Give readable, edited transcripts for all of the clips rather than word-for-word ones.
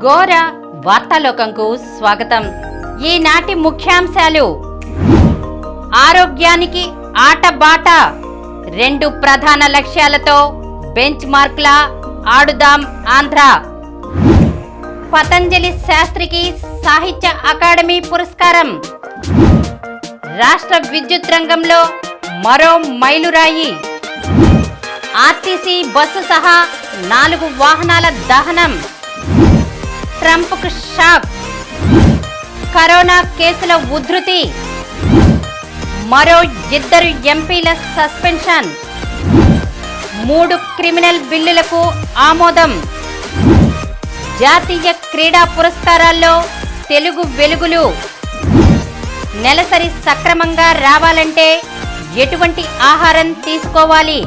ఘోర వార్తాలోకంకు స్వాగతం. ఈనాటి ముఖ్యాంశాలు: ఆరోగ్యానికి ఆటబాట, 2 ప్రధాన లక్ష్యాలతో బెంచ్ మార్క్ల ఆడుదాం ఆంధ్ర. పతంజలి శాస్త్రికి సాహిత్య అకాడమీ పురస్కారం. రాష్ట్ర విద్యుత్ రంగంలో మరో మైలురాయి. ఆర్టీసీ బస్సు సహా 4 వాహనాల దహనం. ట్రంప్కు షాక్. కరోనా కేసుల ఉధృతి. మరో 2 ఎంపీల సస్పెన్షన్. 3 క్రిమినల్ బిల్లులకు ఆమోదం. జాతీయ క్రీడా పురస్కారాల్లో తెలుగు వెలుగులు. నెలసరి సక్రమంగా రావాలంటే ఎటువంటి ఆహారం తీసుకోవాలి?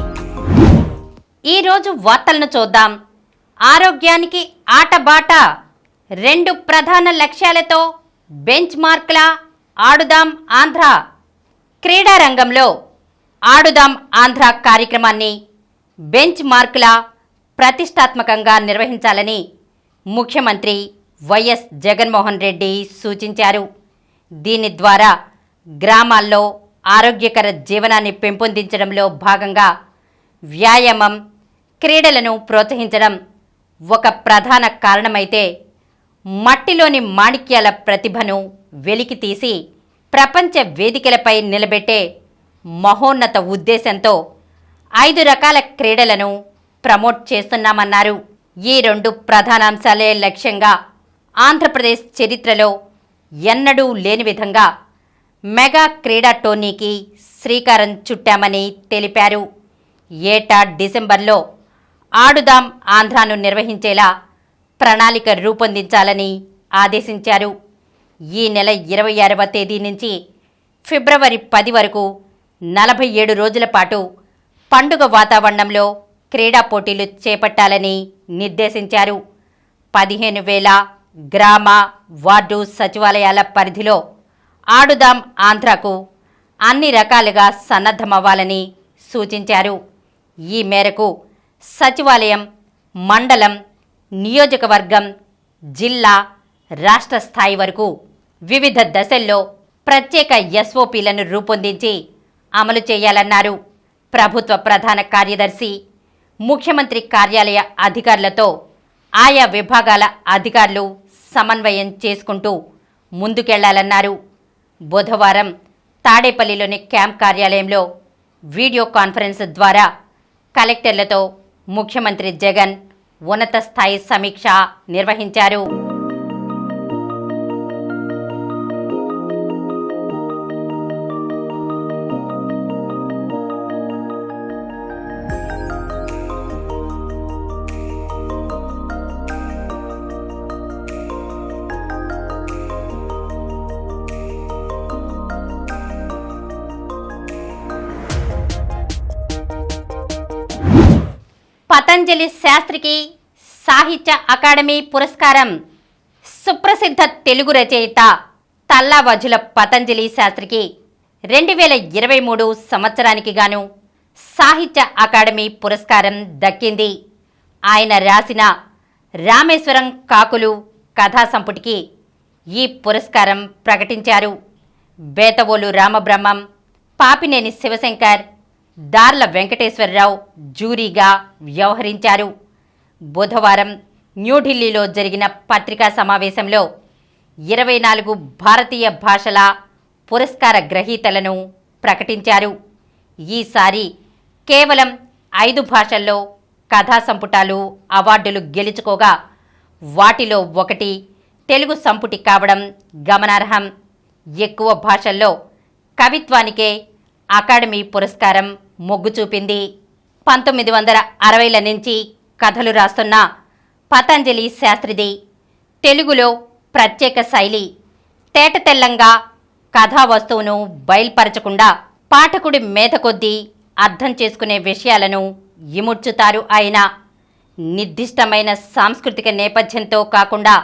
ఈరోజు వార్తలను చూద్దాం. ఆరోగ్యానికి ఆటబాట, 2 ప్రధాన లక్ష్యాలతో బెంచ్ మార్క్ల ఆడుదాం ఆంధ్ర. క్రీడా రంగంలో ఆడుదాం ఆంధ్ర కార్యక్రమాన్ని బెంచ్ మార్క్ల ప్రతిష్టాత్మకంగా నిర్వహించాలని ముఖ్యమంత్రి వైఎస్ జగన్మోహన్ రెడ్డి సూచించారు. దీని ద్వారా గ్రామాల్లో ఆరోగ్యకర జీవనాన్ని పెంపొందించడంలో భాగంగా వ్యాయామం, క్రీడలను ప్రోత్సహించడం ఒక ప్రధాన కారణమైతే, మట్టిలోని మాణిక్యాల ప్రతిభను వెలికితీసి ప్రపంచ వేదికలపై నిలబెట్టే మహోన్నత ఉద్దేశంతో 5 రకాల క్రీడలను ప్రమోట్ చేస్తున్నామన్నారు. ఈ 2 ప్రధానాంశాలే లక్ష్యంగా ఆంధ్రప్రదేశ్ చరిత్రలో ఎన్నడూ లేని విధంగా మెగా క్రీడా టోర్నీకి శ్రీకారం చుట్టామని తెలిపారు. ఏటా డిసెంబర్లో ఆడుదాం ఆంధ్రాను నిర్వహించేలా ప్రణాళిక రూపొందించాలని ఆదేశించారు. ఈ నెల 26వ తేదీ నుంచి ఫిబ్రవరి 10 వరకు 47 రోజుల పాటు పండుగ వాతావరణంలో క్రీడా పోటీలు చేపట్టాలని నిర్దేశించారు. 15,000 గ్రామ, వార్డు సచివాలయాల పరిధిలో ఆడుదాం ఆంధ్రకు అన్ని రకాలుగా సన్నద్ధమవ్వాలని సూచించారు. ఈ మేరకు సచివాలయం, మండలం, నియోజకవర్గం, జిల్లా, రాష్ట్ర స్థాయి వరకు వివిధ దశల్లో ప్రత్యేక ఎస్ఓపీలను రూపొందించి అమలు చేయాలన్నారు. ప్రభుత్వ ప్రధాన కార్యదర్శి, ముఖ్యమంత్రి కార్యాలయ అధికారులతో ఆయా విభాగాల అధికారులు సమన్వయం చేసుకుంటూ ముందుకెళ్లాలన్నారు. బుధవారం తాడేపల్లిలోని క్యాంప్ కార్యాలయంలో వీడియో కాన్ఫరెన్స్ ద్వారా కలెక్టర్లతో ముఖ్యమంత్రి జగన్ ఉన్నత స్థాయి సమీక్ష నిర్వహించారు. పతంజలి శాస్త్రికి సాహిత్య అకాడమీ పురస్కారం. సుప్రసిద్ధ తెలుగు రచయిత తల్లావజుల పతంజలి శాస్త్రికి 2023 సంవత్సరానికి గాను సాహిత్య అకాడమీ పురస్కారం దక్కింది. ఆయన రాసిన రామేశ్వరం కాకులు కథా సంపుటికి ఈ పురస్కారం ప్రకటించారు. బేతవోలు రామబ్రహ్మం, పాపినేని శివశంకర్, దార్ల వెంకటేశ్వరరావు జ్యూరీగా వ్యవహరించారు. బుధవారం న్యూఢిల్లీలో జరిగిన పత్రికా సమావేశంలో 24 భారతీయ భాషల పురస్కార గ్రహీతలను ప్రకటించారు. ఈసారి కేవలం 5 భాషల్లో కథా సంపుటాలు అవార్డులు గెలుచుకోగా, వాటిలో 1 తెలుగు సంపుటి కావడం గమనార్హం. ఎక్కువ భాషల్లో కవిత్వానికే అకాడమీ పురస్కారం మొగ్గు చూపింది. 1960ల నుంచి కథలు రాస్తున్న పతంజలి శాస్త్రిది తెలుగులో ప్రత్యేక శైలి. తేటతెల్లంగా కథా వస్తువును బయల్పరచకుండా పాఠకుడి మేధ కొద్దీ అర్థం చేసుకునే విషయాలను ఇముడ్చుతారు ఆయన. నిర్దిష్టమైన సాంస్కృతిక నేపథ్యంతో కాకుండా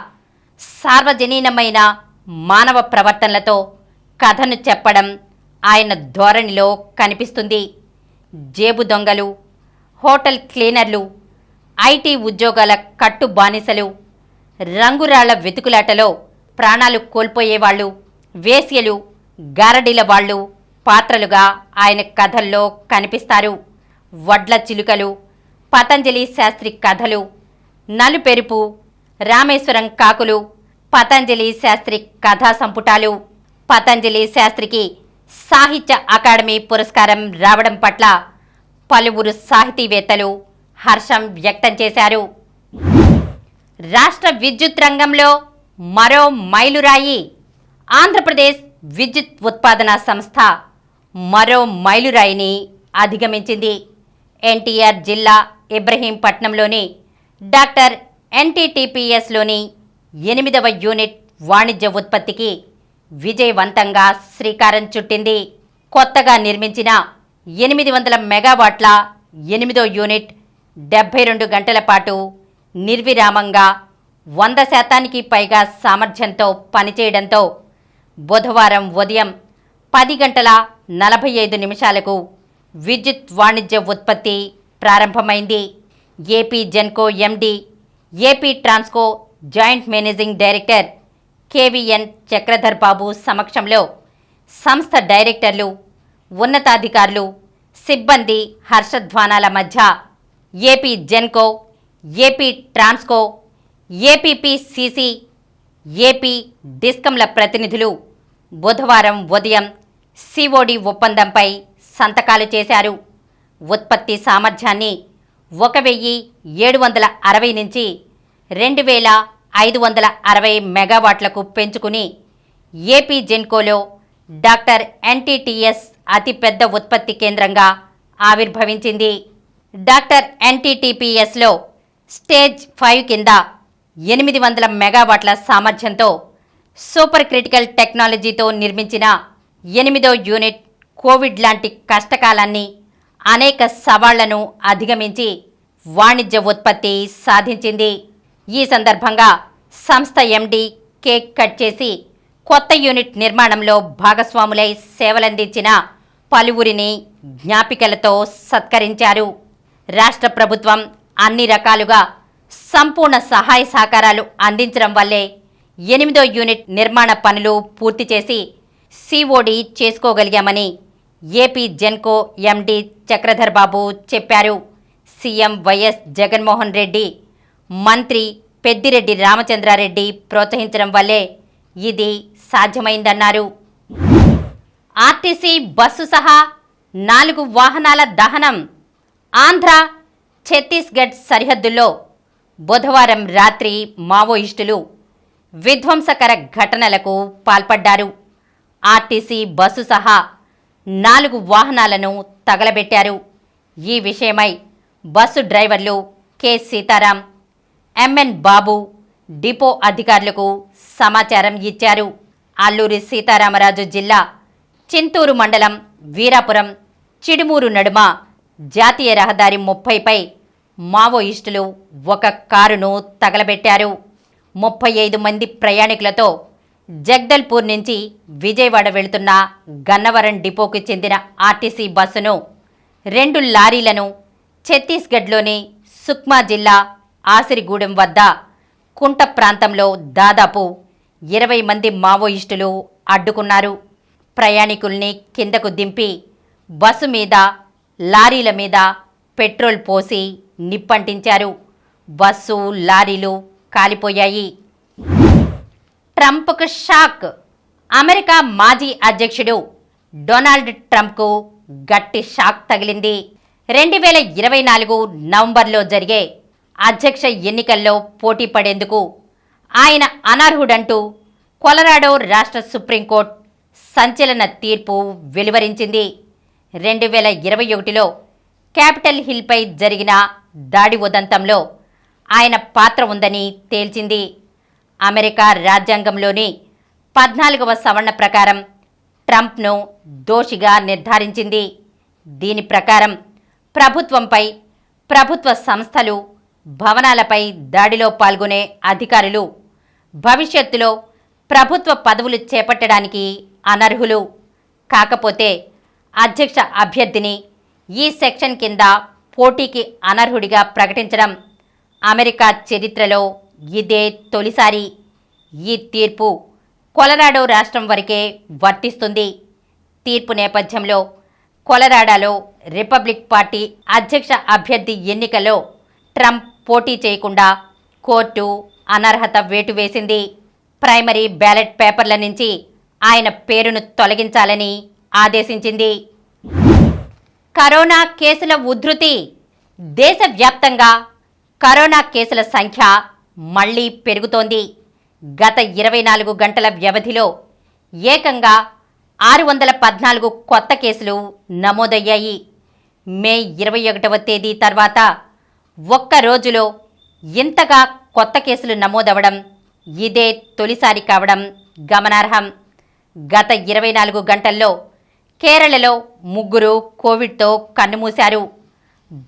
సార్వజనీనమైన మానవ ప్రవర్తనలతో కథను చెప్పడం ఆయన ధోరణిలో కనిపిస్తుంది. జేబు దొంగలు, హోటల్ క్లీనర్లు, ఐటీ ఉద్యోగాల కట్టు బానిసలు, రంగురాళ్ల వెతుకులాటలో ప్రాణాలు కోల్పోయేవాళ్లు, వేశ్యలు, గారడీల వాళ్ళు పాత్రలుగా ఆయన కథల్లో కనిపిస్తారు. వడ్ల చిలుకలు, పతంజలి శాస్త్రి కథలు, నలుపెరుపు, రామేశ్వరం కాకులు, పతంజలి శాస్త్రి కథా సంపుటాలు. పతంజలి శాస్త్రికి సాహిత్య అకాడమీ పురస్కారం రావడం పట్ల పలువురు సాహితీవేత్తలు హర్షం వ్యక్తం చేశారు. రాష్ట్ర విద్యుత్ రంగంలో మరో మైలురాయి. ఆంధ్రప్రదేశ్ విద్యుత్ ఉత్పాదన సంస్థ మరో మైలురాయిని అధిగమించింది. ఎన్టీఆర్ జిల్లా ఇబ్రహీంపట్నంలోని డాక్టర్ ఎన్టీటీపీఎస్లోని 8వ యూనిట్ వాణిజ్య ఉత్పత్తికి విజయవంతంగా శ్రీకారం చుట్టింది. కొత్తగా నిర్మించిన 800 మెగావాట్ల 8వ యూనిట్ 72 గంటల పాటు నిర్విరామంగా 100% పైగా సామర్థ్యంతో పనిచేయడంతో బుధవారం ఉదయం 10 గంటల 45 నిమిషాలకు విద్యుత్ వాణిజ్య ఉత్పత్తి ప్రారంభమైంది. AP Genco MD, AP Transco joint managing director KVN Chakradhar Babu సమక్షంలో సంస్థ డైరెక్టర్లు, ఉన్నతాధికారులు, సిబ్బంది హర్షధ్వానాల మధ్య AP Genco, AP Transco, APPCC, AP డిస్కంల ప్రతినిధులు బుధవారం ఉదయం సిఓడి ఒప్పందంపై సంతకాలు చేశారు. ఉత్పత్తి సామర్థ్యాన్ని 1760 నుంచి 2560 మెగావాట్లకు పెంచుకుని ఏపీ జెన్కోలో డాక్టర్ ఎన్టీటీఎస్ అతిపెద్ద ఉత్పత్తి కేంద్రంగా ఆవిర్భవించింది. డాక్టర్ ఎన్టీటీపీఎస్లో స్టేజ్ 5 కింద 800 మెగావాట్ల సామర్థ్యంతో సూపర్ క్రిటికల్ టెక్నాలజీతో నిర్మించిన 8వ యూనిట్ కోవిడ్ లాంటి కష్టకాలాన్ని, అనేక సవాళ్లను అధిగమించి వాణిజ్య ఉత్పత్తి సాధించింది. ఈ సందర్భంగా సంస్థ ఎండి కేక్ కట్ చేసి కొత్త యూనిట్ నిర్మాణంలో భాగస్వాములై సేవలందించిన పలువురిని జ్ఞాపికలతో సత్కరించారు. రాష్ట్ర ప్రభుత్వం అన్ని రకాలుగా సంపూర్ణ సహాయ సహకారాలు అందించడం వల్లే 8వ యూనిట్ నిర్మాణ పనులు పూర్తి చేసి సిఓడి చేసుకోగలిగామని ఏపీ జెన్కో ఎండి చక్రధర్ బాబు చెప్పారు. సీఎం వైఎస్ జగన్మోహన్ రెడ్డి, మంత్రి పెద్దిరెడ్డి రామచంద్రారెడ్డి ప్రోత్సహించడం వల్లే ఇది సాధ్యమైందన్నారు. ఆర్టీసీ బస్సు సహా 4 వాహనాల దహనం. ఆంధ్ర, ఛత్తీస్గఢ్ సరిహద్దుల్లో బుధవారం రాత్రి మావోయిస్టులు విధ్వంసకర ఘటనలకు పాల్పడ్డారు. ఆర్టీసీ బస్సు సహా 4 వాహనాలను తగలబెట్టారు. ఈ విషయమై బస్సు డ్రైవర్లు కె సీతారాం, ఎంఎన్ బాబు డిపో అధికారులకు సమాచారం ఇచ్చారు. అల్లూరి సీతారామరాజు జిల్లా చింతూరు మండలం వీరాపురం చిడుమూరు నడుమ జాతీయ రహదారి 30పై మావోయిస్టులు ఒక కారును తగలబెట్టారు. 35 మంది ప్రయాణికులతో జగ్దల్పూర్ నుంచి విజయవాడ వెళుతున్న గన్నవరం డిపోకు చెందిన ఆర్టీసీ బస్సును 2 లారీలను ఛత్తీస్గఢ్లోని సుక్మా జిల్లా ఆసిరిగూడెం వద్ద కుంట ప్రాంతంలో దాదాపు 20 మంది మావోయిస్టులు అడ్డుకున్నారు. ప్రయాణికుల్ని కిందకు దింపి బస్సు మీద, లారీల మీద పెట్రోల్ పోసి నిప్పంటించారు. బస్సు, లారీలు కాలిపోయాయి. ట్రంప్కు షాక్. అమెరికా మాజీ అధ్యక్షుడు డొనాల్డ్ ట్రంప్కు గట్టి షాక్ తగిలింది. 2024 నవంబర్లో జరిగే అధ్యక్ష ఎన్నికల్లో పోటీ పడేందుకు ఆయన అనర్హుడంటూ కొలరాడో రాష్ట్ర సుప్రీంకోర్టు సంచలన తీర్పు వెలువరించింది. 2021లో క్యాపిటల్ హిల్పై జరిగిన దాడి ఉదంతంలో ఆయన పాత్ర ఉందని తేల్చింది. అమెరికా రాజ్యాంగంలోని 14వ సవరణ ప్రకారం ట్రంప్ను దోషిగా నిర్ధారించింది. దీని ప్రకారం ప్రభుత్వంపై, ప్రభుత్వ సంస్థలు, భవనాలపై దాడిలో పాల్గొనే అధికారులు భవిష్యత్తులో ప్రభుత్వ పదవులు చేపట్టడానికి అనర్హులు. కాకపోతే అధ్యక్ష అభ్యర్థిని ఈ సెక్షన్ కింద పోటీకి అనర్హుడిగా ప్రకటించడం అమెరికా చరిత్రలో ఇదే తొలిసారి. ఈ తీర్పు కొలరాడో రాష్ట్రం వరకే వర్తిస్తుంది. తీర్పు నేపథ్యంలో కొలరాడోలో రిపబ్లిక్ పార్టీ అధ్యక్ష అభ్యర్థి ఎన్నికల్లో ట్రంప్ పోటీ చేయకుండా కోర్టు అనర్హత వేటు వేసింది. ప్రైమరీ బ్యాలెట్ పేపర్ల నుంచి ఆయన పేరును తొలగించాలని ఆదేశించింది. కరోనా కేసుల ఉధృతి. దేశవ్యాప్తంగా కరోనా కేసుల సంఖ్య మళ్లీ పెరుగుతోంది. గత 24 గంటల వ్యవధిలో ఏకంగా 614 కొత్త కేసులు నమోదయ్యాయి. మే 21వ తేదీ తర్వాత ఒక్క రోజులో ఇంతగా కొత్త కేసులు నమోదవడం ఇదే తొలిసారి కావడం గమనార్హం. గత 24 గంటల్లో కేరళలో 3 కోవిడ్తో కన్నుమూశారు.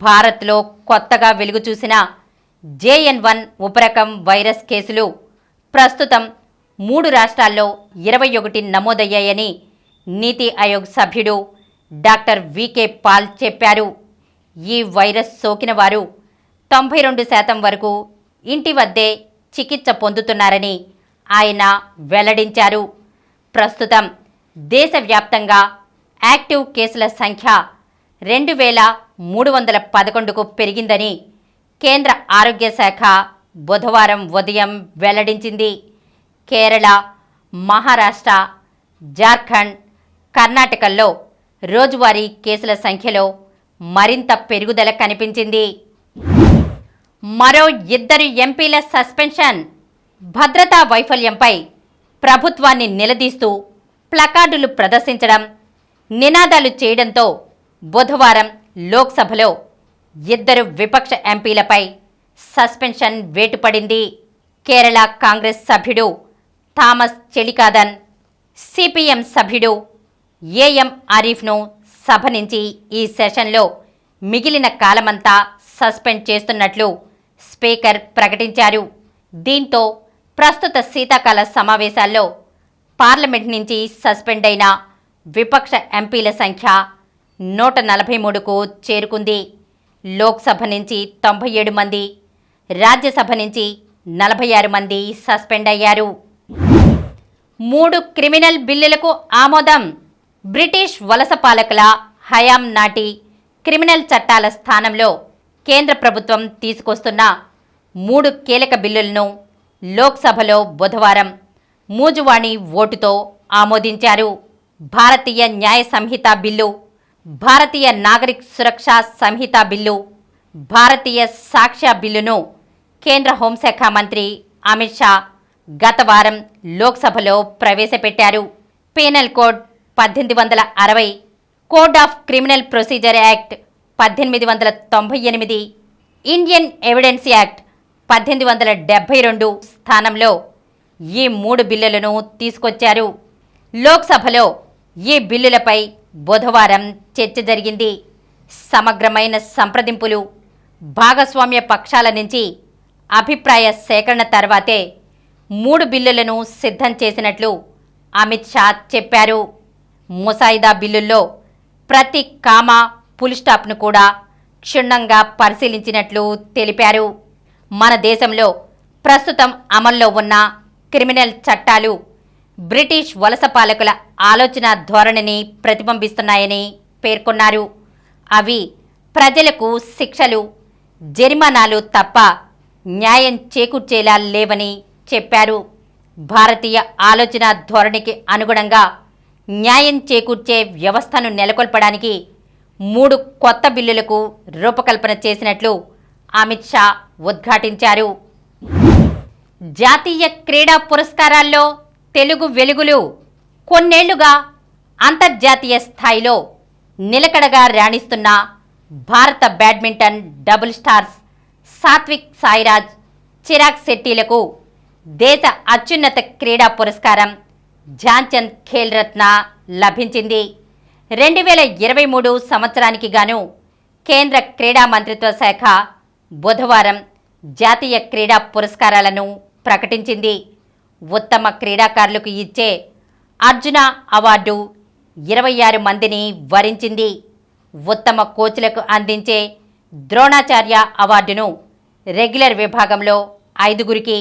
భారత్లో కొత్తగా వెలుగుచూసిన JN1 ఉపరకం వైరస్ కేసులు ప్రస్తుతం 3 రాష్ట్రాల్లో 21 నమోదయ్యాయని నీతి ఆయోగ్ సభ్యుడు డాక్టర్ వికే పాల్ చెప్పారు. ఈ వైరస్ సోకిన వారు 92% వరకు ఇంటి వద్దే చికిత్స పొందుతున్నారని ఆయన వెల్లడించారు. ప్రస్తుతం దేశవ్యాప్తంగా యాక్టివ్ కేసుల సంఖ్య 2311కు పెరిగిందని కేంద్ర ఆరోగ్య శాఖ బుధవారం ఉదయం వెల్లడించింది. కేరళ, మహారాష్ట్ర, జార్ఖండ్, కర్ణాటకల్లో రోజువారీ కేసుల సంఖ్యలో మరింత పెరుగుదల కనిపించింది. మరో 2 ఎంపీల సస్పెన్షన్. భద్రతా వైఫల్యంపై ప్రభుత్వాన్ని నిలదీస్తూ ప్లకార్డులు ప్రదర్శించడం, నినాదాలు చేయడంతో బుధవారం లోక్సభలో 2 విపక్ష ఎంపీలపై సస్పెన్షన్ వేటు పడింది. కేరళ కాంగ్రెస్ సభ్యుడు థామస్ చెలికాదన్, సిపిఎం సభ్యుడు ఏఎం ఆరిఫ్ను సభ నుంచి ఈ సెషన్లో మిగిలిన కాలమంతా సస్పెండ్ చేస్తున్నట్లు స్పీకర్ ప్రకటించారు. దీంతో ప్రస్తుత శీతాకాల సమావేశాల్లో పార్లమెంట్ నుంచి సస్పెండ్ అయిన విపక్ష ఎంపీల సంఖ్య 143కు చేరుకుంది. లోక్సభ నుంచి 97 మంది, రాజ్యసభ నుంచి 46 మంది సస్పెండ్ అయ్యారు. 3 క్రిమినల్ బిల్లులకు ఆమోదం. బ్రిటిష్ వలస పాలకుల హయాం నాటి క్రిమినల్ చట్టాల స్థానంలో కేంద్ర ప్రభుత్వం తీసుకొస్తున్న 3 కీలక బిల్లులను లోక్సభలో బుధవారం మూజువాణి ఓటుతో ఆమోదించారు. భారతీయ న్యాయ సంహిత బిల్లు, భారతీయ నాగరిక సురక్షా సంహిత బిల్లు, భారతీయ సాక్ష్య బిల్లును కేంద్ర హోంశాఖ మంత్రి అమిత్ షా గత వారం లోక్సభలో ప్రవేశపెట్టారు. Penal code 1860, code of criminal procedure act 1898, Indian evidence act 1872 స్థానంలో ఈ 3 బిల్లులను తీసుకొచ్చారు. లోక్సభలో ఈ బిల్లులపై బుధవారం చర్చ జరిగింది. సమగ్రమైన సంప్రదింపులు, భాగస్వామ్య పక్షాల నుంచి అభిప్రాయ సేకరణ తర్వాతే 3 బిల్లులను సిద్ధం చేసినట్లు అమిత్ షా చెప్పారు. ముసాయిదా బిల్లుల్లో ప్రతి కామా, ఫుల్ స్టాప్ను కూడా క్షుణ్ణంగా పరిశీలించినట్లు తెలిపారు. మన దేశంలో ప్రస్తుతం అమల్లో ఉన్న క్రిమినల్ చట్టాలు బ్రిటిష్ వలస పాలకుల ఆలోచన ధోరణిని ప్రతిబింబిస్తున్నాయని పేర్కొన్నారు. అవి ప్రజలకు శిక్షలు, జరిమానాలు తప్ప న్యాయం చేకూర్చేలా లేవని చెప్పారు. భారతీయ ఆలోచన ధోరణికి అనుగుణంగా న్యాయం చేకూర్చే వ్యవస్థను నెలకొల్పడానికి 3 కొత్త బిల్లులకు రూపకల్పన చేసినట్లు అమిత్ షా ఉద్ఘాటించారు. జాతీయ క్రీడా పురస్కారాల్లో తెలుగు వెలుగులు. కొన్నేళ్లుగా అంతర్జాతీయ స్థాయిలో నిలకడగా రాణిస్తున్న భారత badminton double stars Satwik Sairaj, Chirag శెట్టిలకు దేశ అత్యున్నత క్రీడా పురస్కారం ధ్యాన్చంద్ ఖేల్ రత్న లభించింది. 2023 సంవత్సరానికి గాను కేంద్ర క్రీడా మంత్రిత్వ శాఖ బుధవారం జాతీయ క్రీడా పురస్కారాలను ప్రకటించింది. ఉత్తమ క్రీడాకారులకు ఇచ్చే అర్జున అవార్డు 26 మందిని వరించింది. ఉత్తమ కోచ్లకు అందించే ద్రోణాచార్య అవార్డును రెగ్యులర్ విభాగంలో 5గురికి,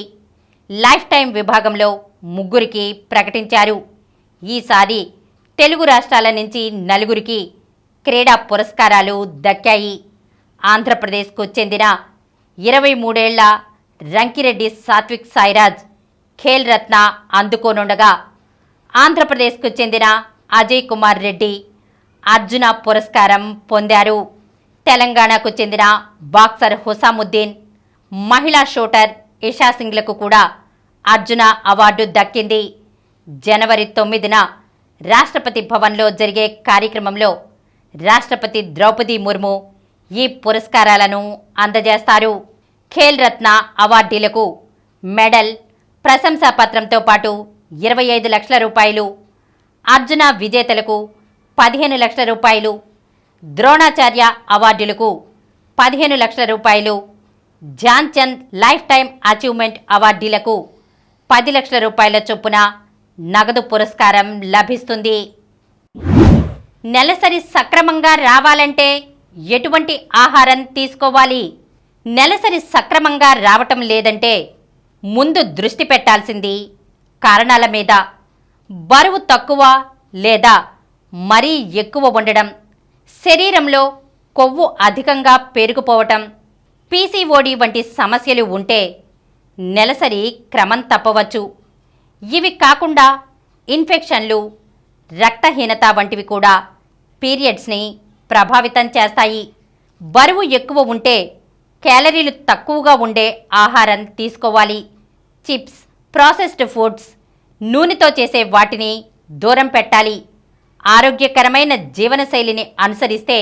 లైఫ్ టైం విభాగంలో 3గురికి ప్రకటించారు. ఈసారి తెలుగు రాష్ట్రాల నుంచి 4గురికి క్రీడా పురస్కారాలు దక్కాయి. ఆంధ్రప్రదేశ్కు చెందిన 23 ఏళ్ల రంకిరెడ్డి సాత్విక్ సాయిరాజ్ ఖేల్ రత్న అందుకోనుండగా, ఆంధ్రప్రదేశ్కు చెందిన అజయ్ కుమార్ రెడ్డి అర్జున పురస్కారం పొందారు. తెలంగాణకు చెందిన బాక్సర్ హుసాముద్దీన్, మహిళా షూటర్ ఇషా సింగ్లకు కూడా అర్జున అవార్డు దక్కింది. జనవరి 9న రాష్ట్రపతి భవన్లో జరిగే కార్యక్రమంలో రాష్ట్రపతి ద్రౌపది ముర్ము ఈ పురస్కారాలను అందజేస్తారు. ఖేల్ రత్న అవార్డీలకు మెడల్, ప్రశంసాపత్రంతో పాటు 25 లక్షల రూపాయలు, అర్జున విజేతలకు 15 లక్షల రూపాయలు, ద్రోణాచార్య అవార్డులకు 15 లక్షల రూపాయలు, Dhyan Chand lifetime achievement అవార్డీలకు 10 లక్షల రూపాయల చొప్పున నగదు పురస్కారం లభిస్తుంది. నెలసరి సక్రమంగా రావాలంటే ఎటువంటి ఆహారం తీసుకోవాలి? నెలసరి సక్రమంగా రావటం లేదంటే ముందు దృష్టి పెట్టాల్సింది కారణాల మీద. బరువు తక్కువ లేదా మరీ ఎక్కువ ఉండడం, శరీరంలో కొవ్వు అధికంగా పేరుకుపోవటం, పీసీఓడి వంటి సమస్యలు ఉంటే నెలసరి క్రమం తప్పవచ్చు. ఇవి కాకుండా ఇన్ఫెక్షన్లు, రక్తహీనత వంటివి కూడా పీరియడ్స్ని ప్రభావితం చేస్తాయి. బరువు ఎక్కువ ఉంటే క్యాలరీలు తక్కువగా ఉండే ఆహారం తీసుకోవాలి. చిప్స్, ప్రాసెస్డ్ ఫుడ్స్, నూనెతో చేసే వాటిని దూరం పెట్టాలి. ఆరోగ్యకరమైన జీవనశైలిని అనుసరిస్తే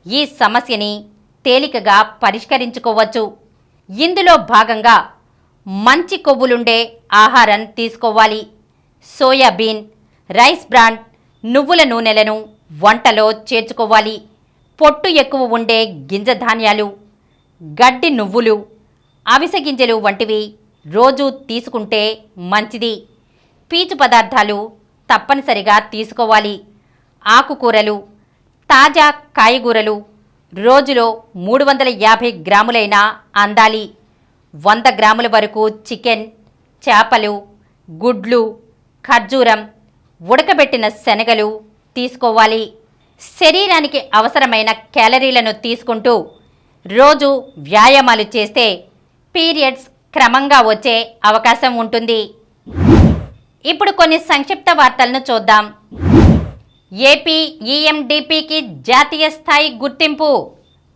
ఈ సమస్యని తేలికగా పరిష్కరించుకోవచ్చు. ఇందులో భాగంగా మంచి కొవ్వులుండే ఆహారం తీసుకోవాలి. సోయాబీన్, రైస్ బ్రాన్, నువ్వుల నూనెలను వంటలో చేర్చుకోవాలి. పొట్టు ఎక్కువ ఉండే గింజ ధాన్యాలు, గడ్డి నువ్వులు, అవిసె గింజలు వంటివి రోజు తీసుకుంటే మంచిది. పీచు పదార్థాలు తప్పనిసరిగా తీసుకోవాలి. ఆకుకూరలు, తాజా కాయగూరలు రోజులో 350 గ్రాములైనా అందాలి. 100 గ్రాముల వరకు చికెన్, చేపలు, గుడ్లు, ఖర్జూరం, ఉడకబెట్టిన శనగలు తీసుకోవాలి. శరీరానికి అవసరమైన క్యాలరీలను తీసుకుంటూ రోజు వ్యాయామాలు చేస్తే పీరియడ్స్ క్రమంగా వచ్చే అవకాశం ఉంటుంది. ఇప్పుడు కొన్ని సంక్షిప్త వార్తలను చూద్దాం. ఏపీ ఈఎండిపికి జాతీయ స్థాయి గుర్తింపు.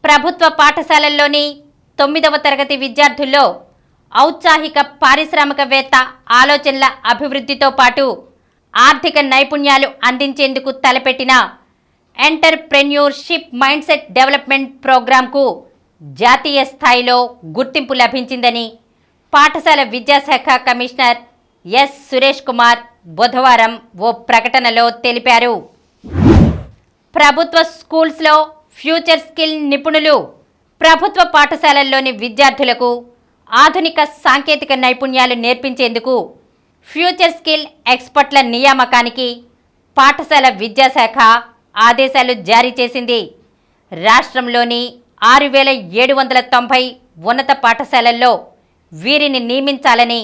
ప్రభుత్వ పాఠశాలల్లోని 9వ తరగతి విద్యార్థుల్లో ఔత్సాహిక పారిశ్రామికవేత్త ఆలోచనల అభివృద్ధితో పాటు ఆర్థిక నైపుణ్యాలు అందించేందుకు తలపెట్టిన ఎంటర్‌ప్రెన్యూర్‌షిప్ మైండ్‌సెట్ డెవలప్‌మెంట్ ప్రోగ్రాంకు జాతీయ స్థాయిలో గుర్తింపు లభించిందని పాఠశాల విద్యాశాఖ కమిషనర్ ఎస్ సురేష్ కుమార్ బుధవారం ఓ ప్రకటనలో తెలిపారు. ప్రభుత్వ స్కూల్స్లో ఫ్యూచర్ స్కిల్ నిపుణులు. ప్రభుత్వ పాఠశాలల్లోని విద్యార్థులకు ఆధునిక సాంకేతిక నైపుణ్యాలు నేర్పించేందుకు ఫ్యూచర్ స్కిల్ ఎక్స్పర్ట్ల నియామకానికి పాఠశాల విద్యాశాఖ ఆదేశాలు జారీ చేసింది. రాష్ట్రంలోని 6,790 ఉన్నత పాఠశాలల్లో వీరిని నియమించాలని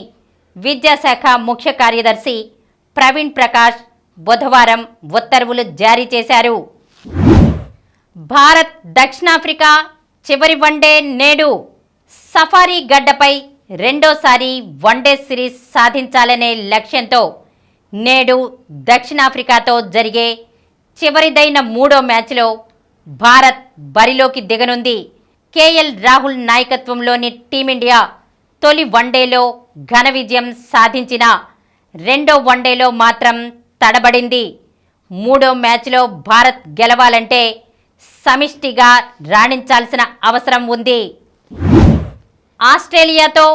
విద్యాశాఖ ముఖ్య కార్యదర్శి ప్రవీణ్ ప్రకాష్ బుధవారం ఉత్తర్వులు జారీ చేశారు. భారత్ దక్షిణాఫ్రికా చివరి వన్డే నేడు. సఫారీ గడ్డపై రెండోసారి వన్డే సిరీస్ సాధించాలనే లక్ష్యంతో నేడు దక్షిణాఫ్రికాతో జరిగే చివరిదైన 3వ మ్యాచ్లో భారత్ బరిలోకి దిగనుంది. కేఎల్ రాహుల్ నాయకత్వంలోని టీమిండియా తొలి వన్డేలో ఘన విజయం సాధించిన రెండో వన్డేలో మాత్రం తడబడింది. 3వ మ్యాచ్లో భారత్ గెలవాలంటే సమిష్టిగా రాణించాల్సిన అవసరం ఉంది. ఆస్ట్రేలియాతో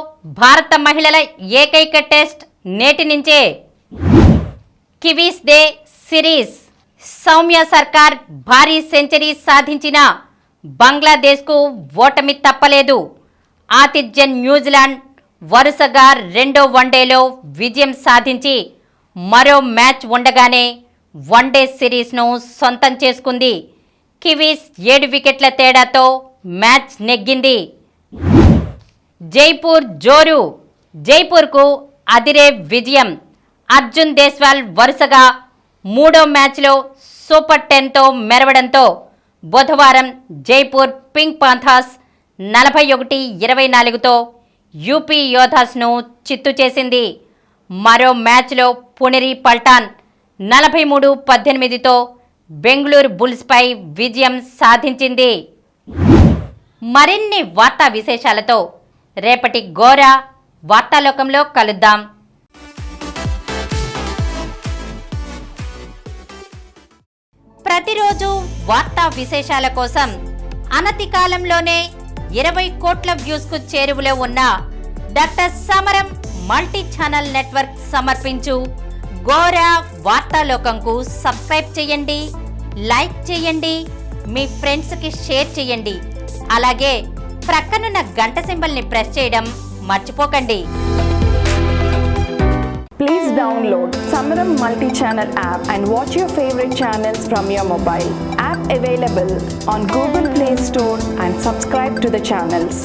భారత మహిళల ఏకైక టెస్ట్ నేటి నుంచే. Kiwis day series. సౌమ్య సర్కార్ భారీ సెంచరీ సాధించిన బంగ్లాదేశ్కు ఓటమి తప్పలేదు. ఆతిథ్య న్యూజిలాండ్ వరుసగా రెండో వన్డేలో విజయం సాధించి మరో మ్యాచ్ ఉండగానే వన్డే సిరీస్ను సొంతం చేసుకుంది. కివీస్ 7 వికెట్ల తేడాతో మ్యాచ్ నెగ్గింది. జైపూర్ జోరు. జైపూర్కు అదిరే విజయం. అర్జున్ దేశ్వాల్ వరుసగా 3వ మ్యాచ్లో సూపర్ 10తో మెరవడంతో బుధవారం జైపూర్ పింక్ పాంథర్స్ 41-24తో యూపీ యోధాస్ను చిత్తు చేసింది. మరో మ్యాచ్లో పుణెరి పల్టాన్ 43-18తో బెంగళూరు బుల్స్పై విజయం సాధించింది. మరిన్ని వార్తా విశేషాలతో రేపటి గోరా వార్తాలోకంలో కలుద్దాం. ప్రతిరోజు వార్తా విశేషాల కోసం అనతి కాలంలోనే 20 కోట్ల వ్యూస్కు చేరువలో ఉన్న డాక్టర్ సమరం మల్టీ ఛానల్ నెట్వర్క్ సమర్పించు గోరా వార్తాలోకంకు సబ్స్క్రైబ్ చేయండి, లైక్ చేయండి, మీ ఫ్రెండ్స్కి షేర్ చేయండి. అలాగే ప్రక్కనున్న గంట సింబల్ని ప్రెస్ చేయడం మర్చిపోకండి. Please download Samaram multi-channel app and watch your favorite channels from your mobile. App available on Google Play Store and subscribe to the channels.